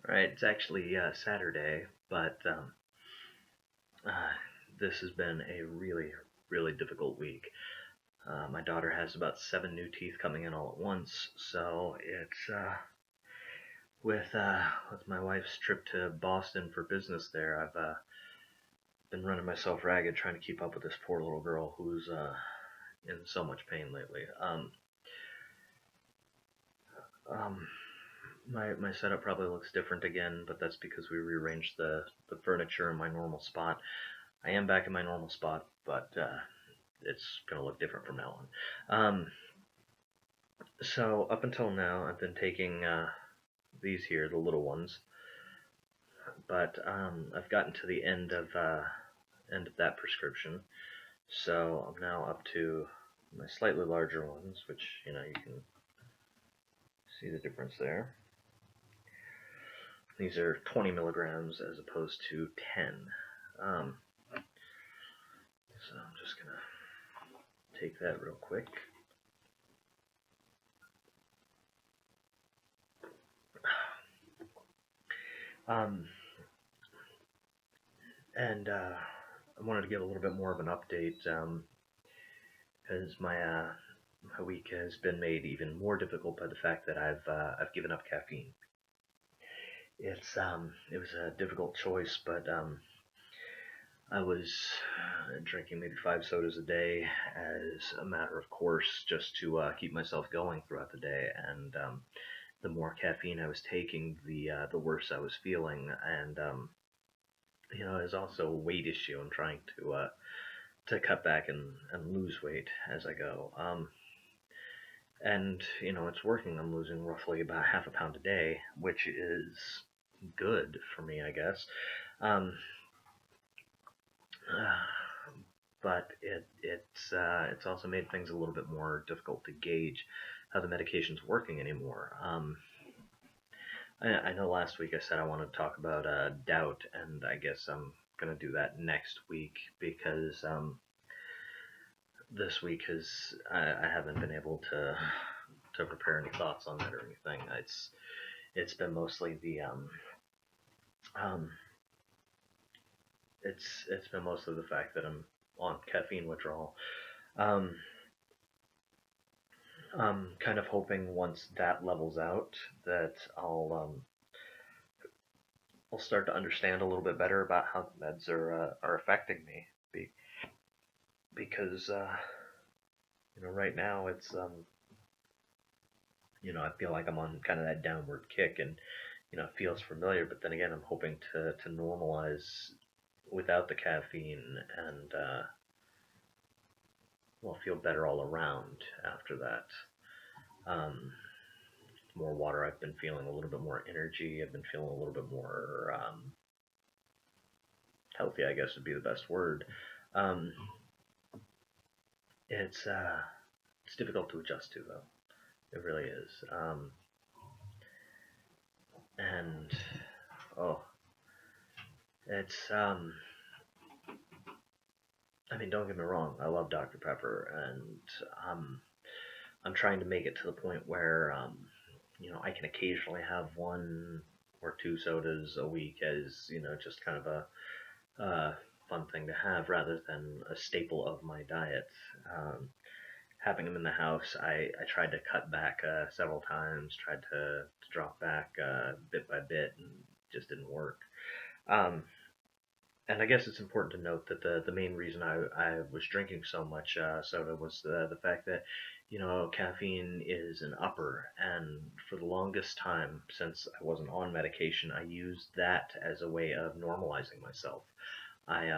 Right, it's actually Saturday, but uh, this has been a really, really difficult week. My daughter has about 7 new teeth coming in all at once, so it's with my wife's trip to Boston for business there. I've been running myself ragged trying to keep up with this poor little girl who's in so much pain lately. Um, my setup probably looks different again, but that's because we rearranged the furniture in my normal spot. I am back in my normal spot, but it's going to look different from now on. So up until now, I've been taking these here, the little ones, but I've gotten to the end of that prescription, so I'm now up to my slightly larger ones, which you can see the difference there. These are 20 milligrams as opposed to 10. Um, so I'm just gonna take that real quick. Um, and I wanted to give a little bit more of an update because my week has been made even more difficult by the fact that I've given up caffeine. It was a difficult choice, but I was drinking maybe 5 sodas a day as a matter of course, just to keep myself going throughout the day. And the more caffeine I was taking, the worse I was feeling. And there's also a weight issue. I'm trying to cut back and lose weight as I go. And it's working. I'm losing roughly about half a pound a day, which is good for me, I guess. Um, but it's also made things a little bit more difficult to gauge how the medication's working anymore. I know last week I said I wanted to talk about doubt, and I guess I'm gonna do that next week because this week I haven't been able to prepare any thoughts on that or anything. It's been mostly um it's been mostly the fact that I'm on caffeine withdrawal. Um, I'm kind of hoping once that levels out that I'll start to understand a little bit better about how the meds are affecting me. Because right now it's I feel like I'm on kind of that downward kick, and it feels familiar. But then again, I'm hoping to normalize without the caffeine, and well, feel better all around after that. Um, more water, I've been feeling a little bit more energy. I've been feeling a little bit more healthy, I guess would be the best word. Um, it's difficult to adjust to, though. It really is. And oh, it's I mean, don't get me wrong. I love Dr. Pepper, and I'm trying to make it to the point where I can occasionally have 1 or 2 sodas a week as just kind of a fun thing to have rather than a staple of my diet. Um, Having them in the house, I tried to cut back several times, tried to drop back bit by bit, and just didn't work. Um, and I guess it's important to note that the main reason I was drinking so much soda was the fact that caffeine is an upper, and for the longest time since I wasn't on medication, I used that as a way of normalizing myself. I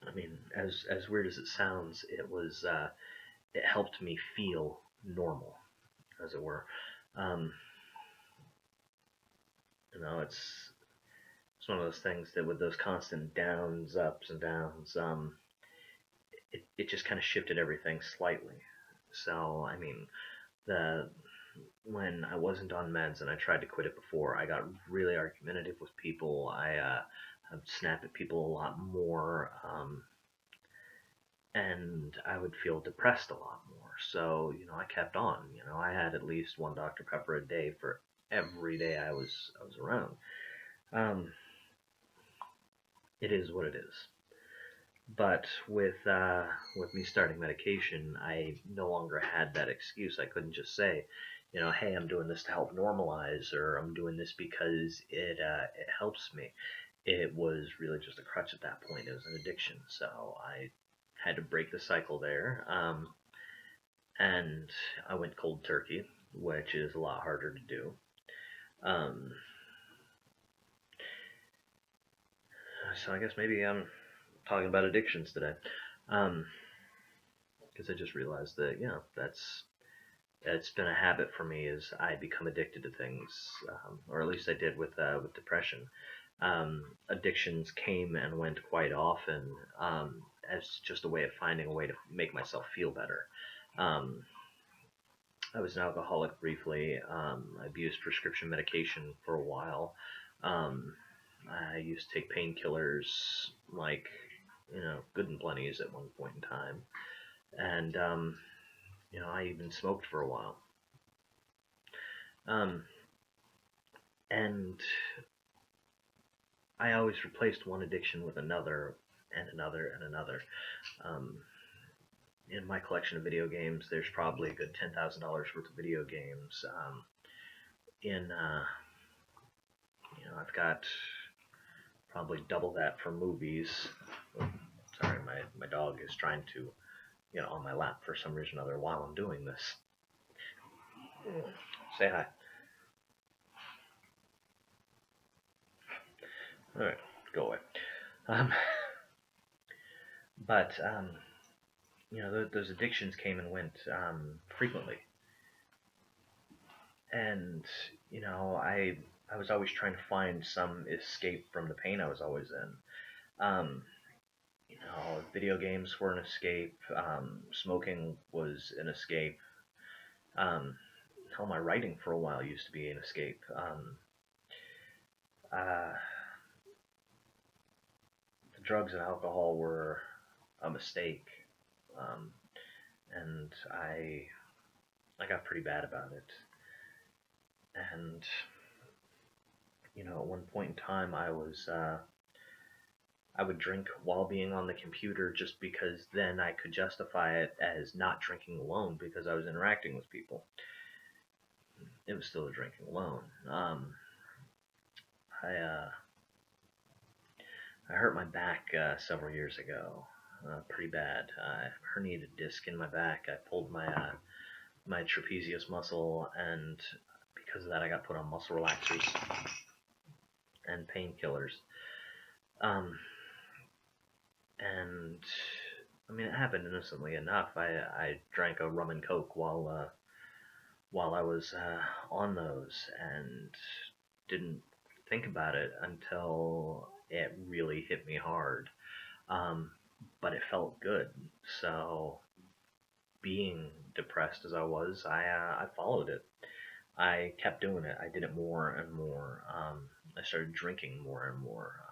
I mean, as weird as it sounds, it helped me feel normal, as it were. Um, it's one of those things that with those constant downs, ups and downs, it just kind of shifted everything slightly. So I mean, the when I wasn't on meds and I tried to quit it before, I got really argumentative with people. I would snap at people a lot more. And I would feel depressed a lot more. So, I kept on. I had at least one Dr. Pepper a day for every day I was around. Um, it is what it is. But with me starting medication, I no longer had that excuse. I couldn't just say, hey, I'm doing this to help normalize, or I'm doing this because it helps me. It was really just a crutch at that point. It was an addiction, so I had to break the cycle there. And I went cold turkey, which is a lot harder to do. Um, so I guess maybe I'm talking about addictions today. Um, because I just realized that it's been a habit for me as I become addicted to things, or at least I did with depression. Addictions came and went quite often, as just a way of finding a way to make myself feel better. Um, I was an alcoholic briefly. I abused prescription medication for a while. Um, I used to take painkillers like good and plenties at one point in time, and I even smoked for a while. Um, and I always replaced one addiction with another and another and another. Um, in my collection of video games, there's probably a good $10,000 worth of video games. In I've got probably double that for movies. Oh, sorry, my dog is trying to get on my lap for some reason or other while I'm doing this. Say hi. All right, go away. Um, but those addictions came and went frequently, and I was always trying to find some escape from the pain I was always in. Video games were an escape. Smoking was an escape. Um, hell, my writing for a while used to be an escape. Uh, the drugs and alcohol were a mistake, um, and I got pretty bad about it. And at one point in time, I would drink while being on the computer just because then I could justify it as not drinking alone because I was interacting with people. It was still a drinking alone. I I hurt my back several years ago, pretty bad. I herniated a disc in my back. I pulled my trapezius muscle, and because of that, I got put on muscle relaxers and painkillers. Um, and I mean, it happened innocently enough. I drank a rum and coke while I was on those, and didn't think about it until it really hit me hard. Um, but it felt good. So, being depressed as I was, I followed it. I kept doing it. I did it more and more. I started drinking more and more.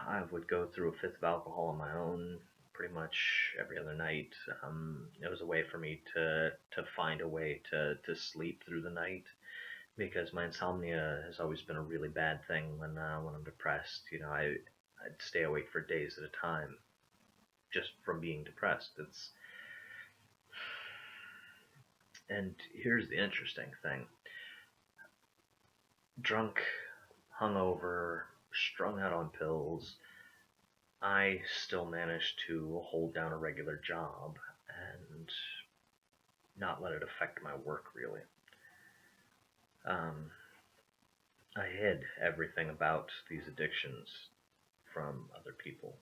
I would go through a fifth of alcohol on my own pretty much every other night. It was a way for me to find a way to sleep through the night because my insomnia has always been a really bad thing when I'm depressed. I'd stay awake for days at a time just from being depressed. And here's the interesting thing: drunk, hungover, strung out on pills, I still managed to hold down a regular job and not let it affect my work really. Um, I hid everything about these addictions from other people.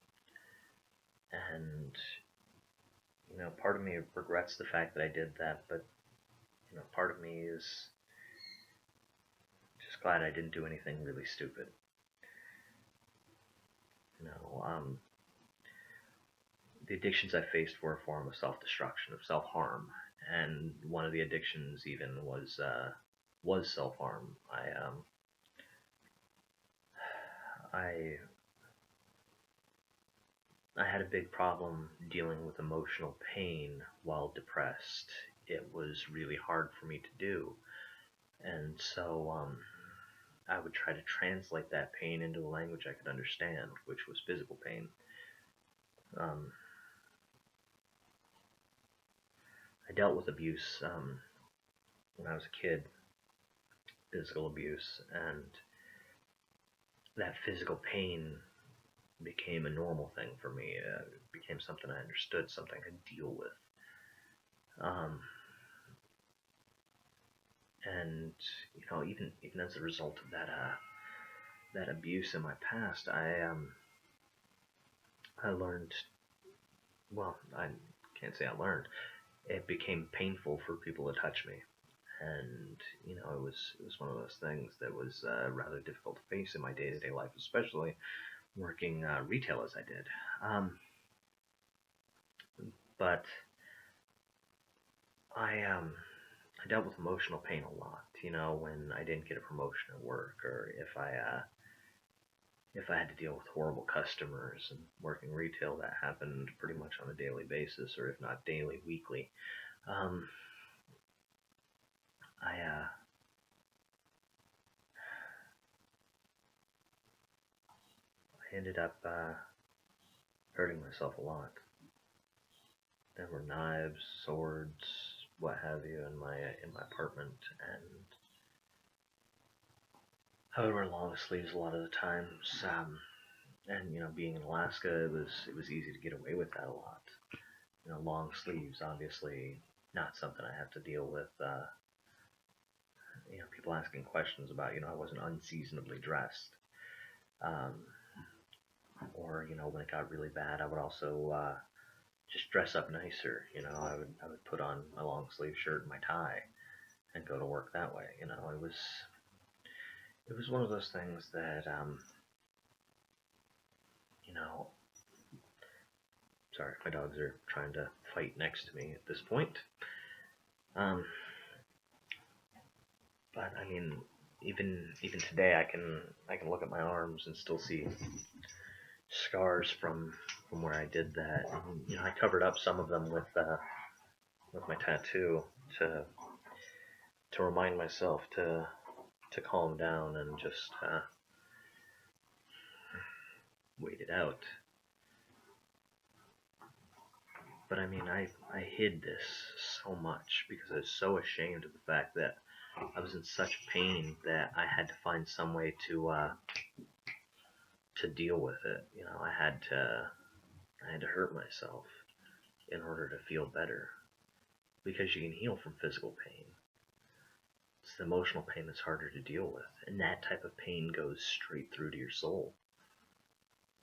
And, part of me regrets the fact that I did that, but, part of me is just glad I didn't do anything really stupid. The addictions I faced were a form of self-destruction, of self-harm, and one of the addictions even was self-harm. I I had a big problem dealing with emotional pain while depressed, it was really hard for me to do. And so I would try to translate that pain into a language I could understand, which was physical pain. Um, I dealt with abuse when I was a kid, physical abuse, and that physical pain became a normal thing for me. It became something I understood, something I could deal with. Um, and even as a result of that abuse in my past, I learned. Well, I can't say I learned. It became painful for people to touch me, and it was one of those things that was rather difficult to face in my day-to-day life, especially working retail as I did. But I dealt with emotional pain a lot. When I didn't get a promotion at work, or if I had to deal with horrible customers. And working retail, that happened pretty much on a daily basis, or if not daily, weekly. Um, I I ended up hurting myself a lot. There were knives, swords, what have you, in my apartment, and I would wear long sleeves a lot of the times. And being in Alaska, it was easy to get away with that a lot. Long sleeves, obviously not something I have to deal with. People asking questions about, I wasn't unseasonably dressed. Um, or when it got really bad, I would also just dress up nicer. I would put on my long sleeve shirt and my tie and go to work that way. It was one of those things that you know sorry, my dogs are trying to fight next to me at this point. Um, but I mean, even today, I can look at my arms and still see scars from where I did that. And, I covered up some of them with my tattoo to remind myself to calm down and just wait it out. But I mean, I hid this so much because I was so ashamed of the fact that I was in such pain that I had to find some way to deal with it. I had to hurt myself in order to feel better, because you can heal from physical pain. It's the emotional pain that's harder to deal with, and that type of pain goes straight through to your soul.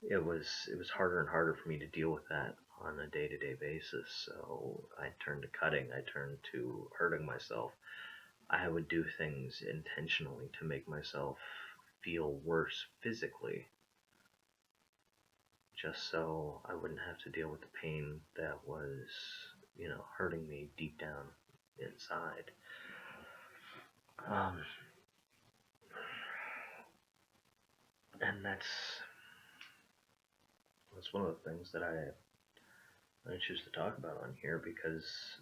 It was harder and harder for me to deal with that on a day-to-day basis. So I turned to cutting. I turned to hurting myself. I would do things intentionally to make myself feel worse physically, just so I wouldn't have to deal with the pain that was, hurting me deep down inside. Um, and that's one of the things that I choose to talk about on here, because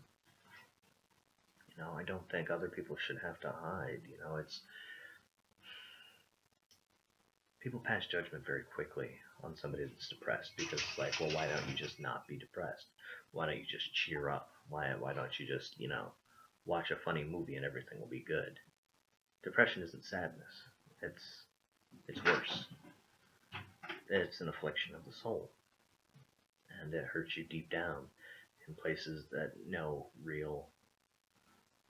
I don't think other people should have to hide. It's people pass judgment very quickly on somebody that's depressed, because it's like, well, why don't you just not be depressed? Why don't you just cheer up? Why don't you just watch a funny movie and everything will be good? Depression isn't sadness. It's worse. It's an affliction of the soul, and it hurts you deep down in places that no real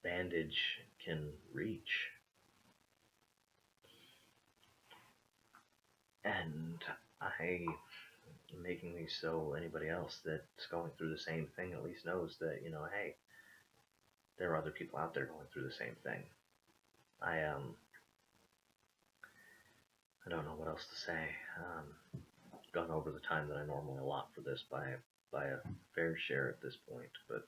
bandage can reach. And I am making these so anybody else that's going through the same thing at least knows that, hey, there are other people out there going through the same thing. I don't know what else to say. Gone over the time that I normally allot for this by a fair share at this point, but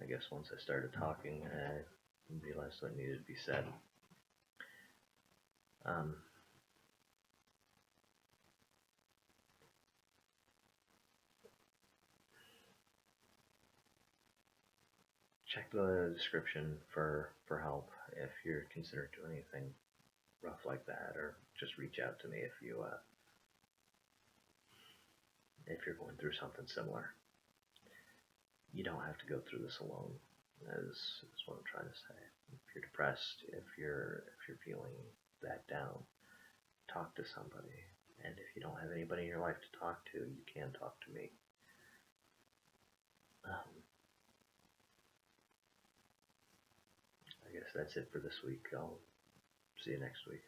I guess once I started talking, I realized what needed to be said. Um, check the description for help if you're considering doing anything rough like that, or just reach out to me if you're going through something similar. You don't have to go through this alone, is what I'm trying to say. If you're depressed, if you're feeling that down, talk to somebody. And if you don't have anybody in your life to talk to, you can talk to me. I guess that's it for this week. I'll see you next week.